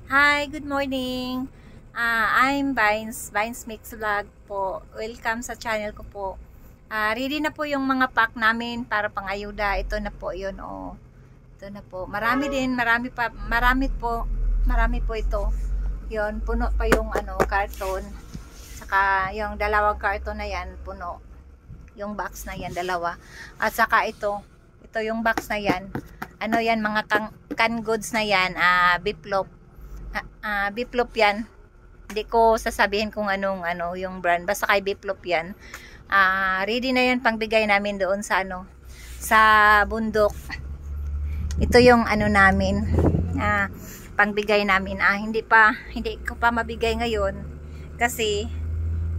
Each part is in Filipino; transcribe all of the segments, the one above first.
Hi, good morning. I'm Vines Mix Vlog po. Welcome sa channel ko po. Ready na po yung mga pack namin para pang-ayuda. Ito na po 'yon. Oh. Ito na po. Marami din, marami po ito. 'Yon, puno pa yung karton. Saka yung dalawang karton na 'yan, puno. Yung box na 'yan, dalawa. At saka ito yung box na 'yan. Ano 'yan, mga canned goods na 'yan, biplop. Biplop yan. Hindi ko sasabihin kung anong yung brand. Basta kay biplop yan. Ready na yan pangbigay namin doon sa sa bundok. Ito yung namin. Pangbigay namin. Hindi ko pa mabigay ngayon kasi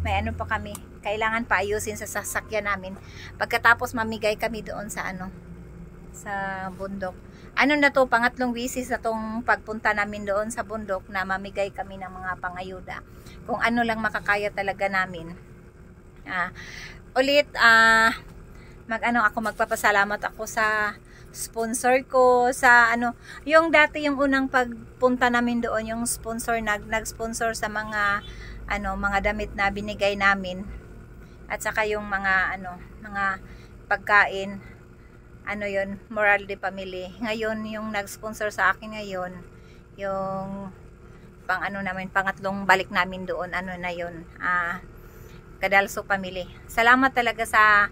may pa kami. Kailangan pa ayusin sa sasakyan namin. Pagkatapos mamigay kami doon sa sa bundok. Na to, pangatlong wisis na tong pagpunta namin doon sa bundok na mamigay kami ng mga pangayuda. Kung ano lang makakaya talaga namin. Ulit, ako magpapasalamat ako sa sponsor ko, sa yung dati yung unang pagpunta namin doon, yung sponsor nag-sponsor sa mga mga damit na binigay namin. At saka yung mga mga pagkain. Yun, Moral de Family. Ngayon, yung nag-sponsor sa akin ngayon, yung namin, pangatlong balik namin doon, na yun, Cadalso Family. Salamat talaga sa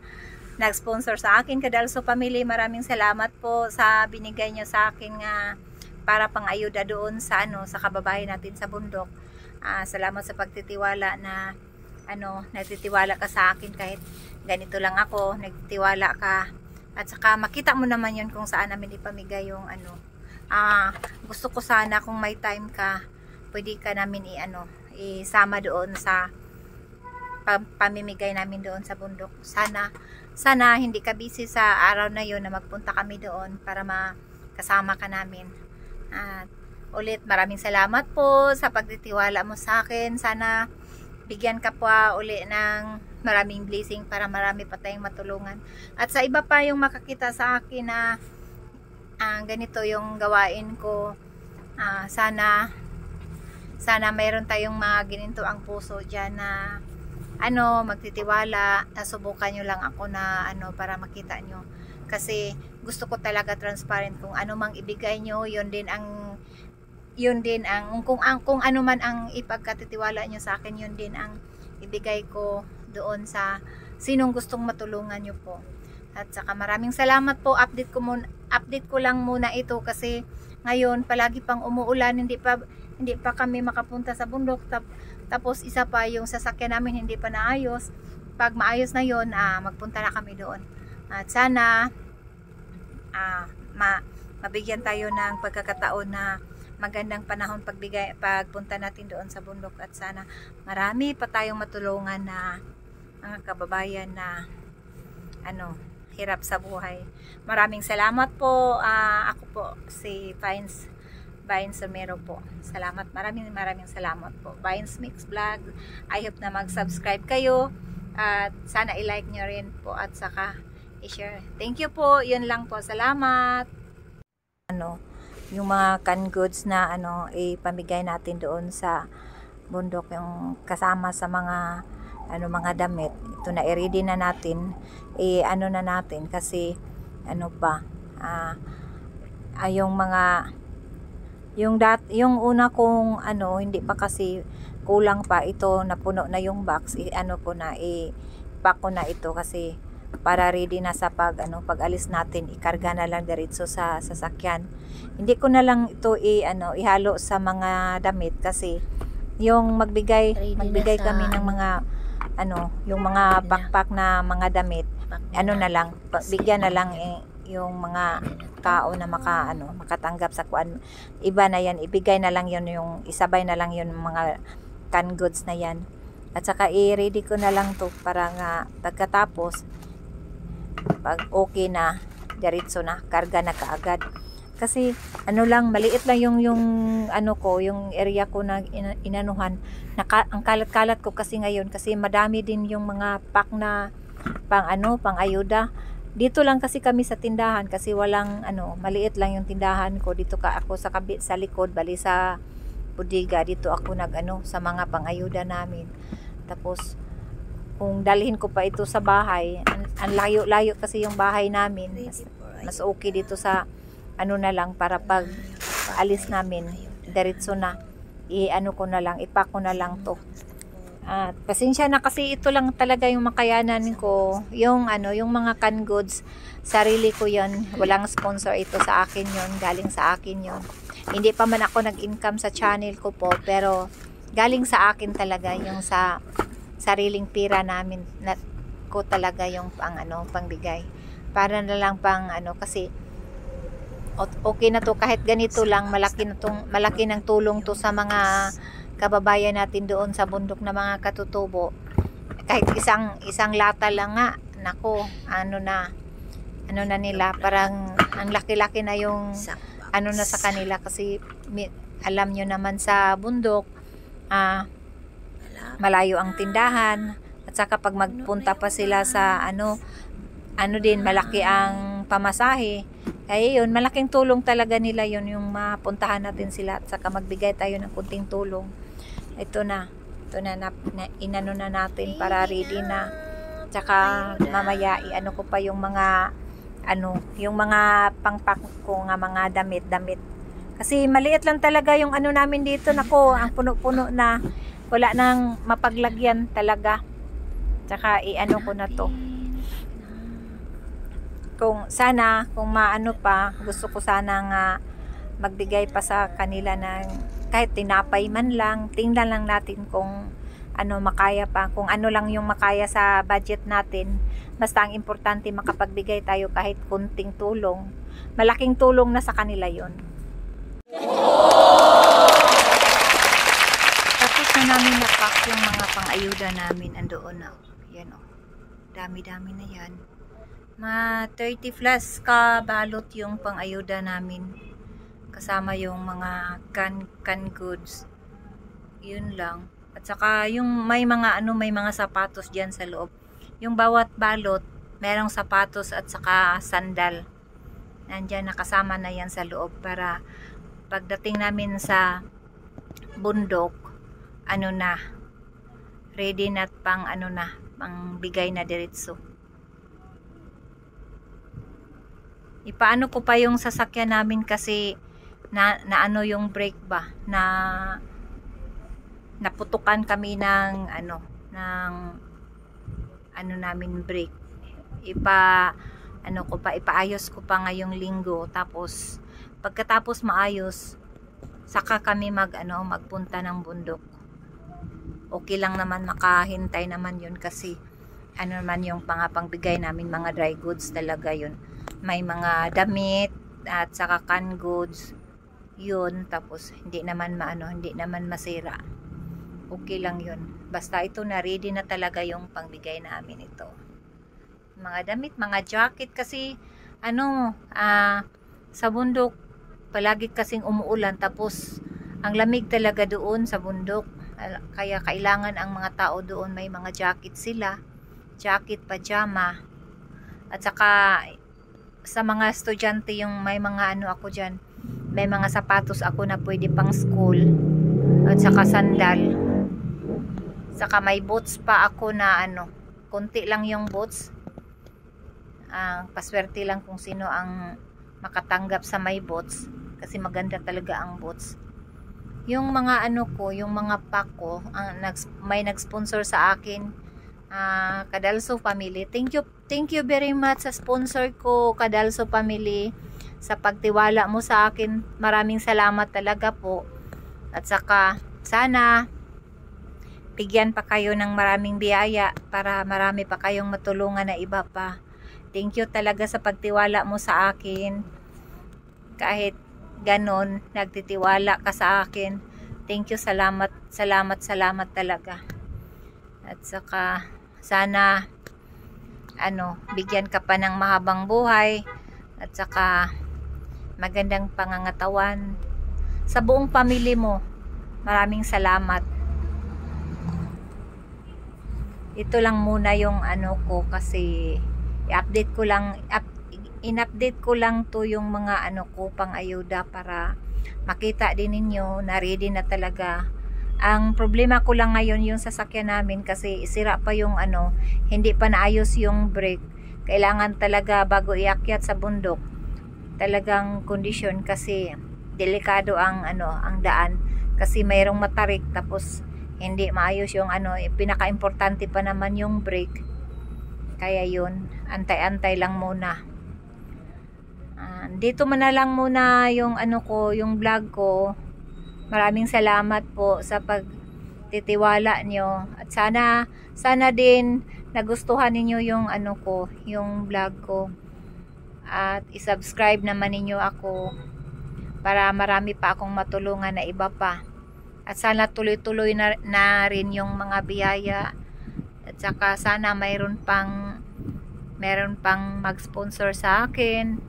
nag-sponsor sa akin, Cadalso Family. Maraming salamat po sa binigay nyo sa akin nga para pang-ayuda doon sa sa kababayan natin sa bundok. Salamat sa pagtitiwala na nagtitiwala ka sa akin kahit ganito lang ako, nagtitiwala ka. At saka makita mo naman yun kung saan namin ipamigay yung gusto ko sana kung may time ka, pwede ka namin isama doon sa pamimigay namin doon sa bundok. Sana hindi ka busy sa araw na yun na magpunta kami doon para makasama ka namin. At ulit, maraming salamat po sa pagtitiwala mo sa akin. Sana bigyan ka pa uli ng maraming blessing para marami pa tayong matulungan. At sa iba pa yung makakita sa akin na ganito yung gawain ko, sana mayroon tayong mga gininto ang puso dyan na magtitiwala, nasubukan nyo lang ako na para makita nyo. Kasi gusto ko talaga transparent, kung ano mang ibigay nyo, yun din ang kung ano man ang ipagkatitiwala nyo sa akin, yun din ang ibigay ko doon sa sinong gustong matulungan nyo po. At saka maraming salamat po. Update ko lang muna ito kasi ngayon palagi pang umuulan, hindi pa kami makapunta sa bundok. Tapos isa pa yung sasakyan namin hindi pa naayos. Pag maayos na yon, magpunta na kami doon. At sana mabigyan tayo ng pagkakataon na magandang panahon pagpunta natin doon sa bundok. At sana marami pa tayong matulungan na mga kababayan na hirap sa buhay. Maraming salamat po. Ako po si Vines Romero po. Salamat, maraming salamat po. Vines Mix Vlog. I hope na mag-subscribe kayo at sana i-like nyo rin po at saka i-share. Thank you po. Yun lang po. Salamat. Yung mga canned goods na ipamigay natin doon sa bundok, yung kasama sa mga mga damit. Ito na i-ready na natin. Na natin kasi yung mga yung una kong hindi pa kasi, kulang pa ito, napuno na yung box. I-pack ko na ito kasi para ready na sa pag-alis natin, ikarga na lang diretso sa sasakyan. Hindi ko na lang ito ihalo sa mga damit kasi yung magbigay kami ng mga yung mga backpack na mga damit, na lang, bigyan na lang yung mga tao na makatanggap sa kuan. Iba na yan, ibigay na lang yun, yung isabay na lang yun, mga canned goods na yan. At saka i-ready ko na lang to para nga pagkatapos, pag okay na, diretso na, karga na kaagad. Kasi lang, maliit lang yung area ko na inanuhan. Ang kalat-kalat ko kasi ngayon kasi madami din yung mga pack na pang ayuda. Dito lang kasi kami sa tindahan kasi walang maliit lang yung tindahan ko. Dito ako sa likod, bali sa bodega. Dito ako nag-ano sa mga pang-ayuda namin. Tapos kung dalhin ko pa ito sa bahay, ang layo-layo kasi yung bahay namin. Mas okay dito sa ano na lang, para pag alis namin diretso na i-ano ko na lang, ipack ko na lang to. At pasensya na kasi ito lang talaga yung makayanan ko. Yung ano, yung mga canned goods, sarili ko yon. Walang sponsor ito, sa akin yon, galing sa akin yon. Hindi pa man ako nag-income sa channel ko po, pero galing sa akin talaga, yung sa sariling pira namin na ko talaga yung pang ano, pangbigay. Para na lang pang ano, kasi okay na to kahit ganito lang, malaki ng tulong to sa mga kababayan natin doon sa bundok na mga katutubo. Kahit isang lata lang nga, nako, ano na nila, parang ang laki-laki na yung ano na sa kanila, kasi alam nyo naman sa bundok, malayo ang tindahan, at saka pag magpunta pa sila sa ano din, malaki ang pamasahe. Kaya yun, malaking tulong talaga nila yun, yung mapuntahan natin sila, at saka magbigay tayo ng kunting tulong. Ito na inano na natin para ready na. Tsaka mamaya i-ano ko pa yung mga ano, yung mga pangpak ko nga mga damit. Kasi maliit lang talaga yung ano namin dito, nako, ang puno-puno na, wala nang mapaglagyan talaga. Tsaka i-ano ko na to. Kung maano pa, gusto ko sana nga magbigay pa sa kanila ng kahit tinapay man lang. Tingnan lang natin kung ano makaya pa, kung ano lang yung makaya sa budget natin. Basta ang importante, makapagbigay tayo kahit kunting tulong. Malaking tulong na sa kanila yon. Tapos na namin na-pack yung mga pang-ayuda namin. Andoon na, yan o, dami-dami na yan. 30 plus ka balot yung pang-ayuda namin, kasama yung mga canned goods. Yun lang. At saka yung may mga sapatos diyan sa loob. Yung bawat balot merong sapatos at saka sandal. Nandiyan, nakasama na yan sa loob, para pagdating namin sa bundok, ano na, ready na pang pang bigay na diretso. Ipaano ko pa yung sasakyan namin, kasi na ano yung brake ba, na naputukan kami ng namin brake. Ipaayos ko pa ngayong linggo, tapos pagkatapos maayos, saka kami magpunta ng bundok. Okay lang naman, makahintay naman yun, kasi naman yung pangbigay namin, mga dry goods talaga yun. May mga damit at saka canned goods yun, tapos hindi naman masira. Okay lang yun, basta ito na ready na talaga yung pangbigay namin ito. Mga damit, mga jacket, kasi sa bundok palagi kasing umuulan, tapos ang lamig talaga doon sa bundok, kaya kailangan ang mga tao doon may mga jacket sila, jacket, pajama. At saka sa mga estudyante, yung may mga ako dyan, may mga sapatos ako na pwede pang school, at saka sandal, saka may boots pa ako na konti lang yung boots. Paswerte lang kung sino ang makatanggap sa may boots, kasi maganda talaga ang boots. Yung mga yung mga pack ko, may nag-sponsor sa akin, Cadalso Family. Thank you very much sa sponsor ko, Cadalso Family, sa pagtiwala mo sa akin. Maraming salamat talaga po. At saka sana bigyan pa kayo ng maraming biyaya, para marami pa kayong matulungan na iba pa. Thank you talaga sa pagtiwala mo sa akin. Kahit ganon, nagtitiwala ka sa akin. Thank you, salamat talaga. At saka sana bigyan ka pa ng mahabang buhay, at saka magandang pangangatawan sa buong pamilya mo. Maraming salamat. Ito lang muna yung ko, kasi in-update ko lang to yung mga ko pang ayuda, para makita din ninyo na ready na talaga. Ang problema ko lang ngayon yung sasakyan namin kasi sira pa yung ano, hindi pa naayos yung brake. Kailangan talaga bago iakyat sa bundok, talagang kondisyon kasi delikado ang ano, ang daan kasi mayroong matarik tapos hindi maayos yung ano, pinaka-importante pa naman yung brake. Kaya yun, antay-antay lang muna. Dito man na lang muna yung ano ko, yung vlog ko. Maraming salamat po sa pagtitiwala nyo. At sana din nagustuhan ninyo yung ano ko, yung vlog ko. At i-subscribe naman ninyo ako para marami pa akong matulungan na iba pa. At sana tuloy-tuloy na rin yung mga biyaya. At saka sana mayroon pang mag-sponsor sa akin.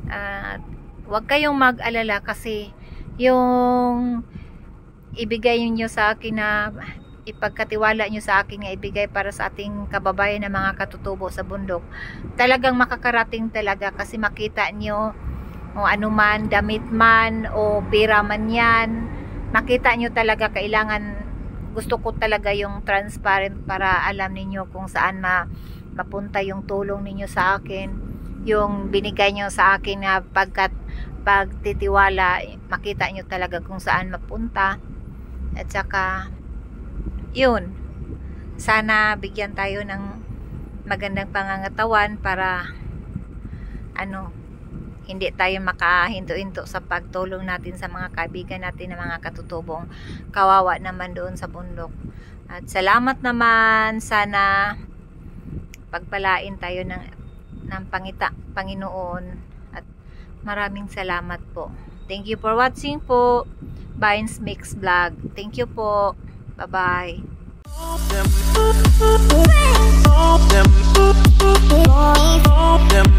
At huwag kayong mag-alala kasi yung ibigay niyo sa akin na ipagkatiwala nyo sa akin na ibigay para sa ating kababayan na mga katutubo sa bundok, talagang makakarating talaga kasi makita nyo o anuman, damit man o pera man yan, makita nyo talaga. Kailangan, gusto ko talaga yung transparent para alam ninyo kung saan mapunta yung tulong ninyo sa akin, yung binigay nyo sa akin na pagtitiwala, makita nyo talaga kung saan mapunta. At saka yun, sana bigyan tayo ng magandang pangangatawan para ano, hindi tayo makahinto-hinto sa pagtulong natin sa mga kaibigan natin na mga katutubong kawawa naman doon sa bundok. At salamat naman, sana pagpalain tayo ng Panginoon. At maraming salamat po. Thank you for watching po. Vines Mix Vlog. Thank you po. Bye-bye. Them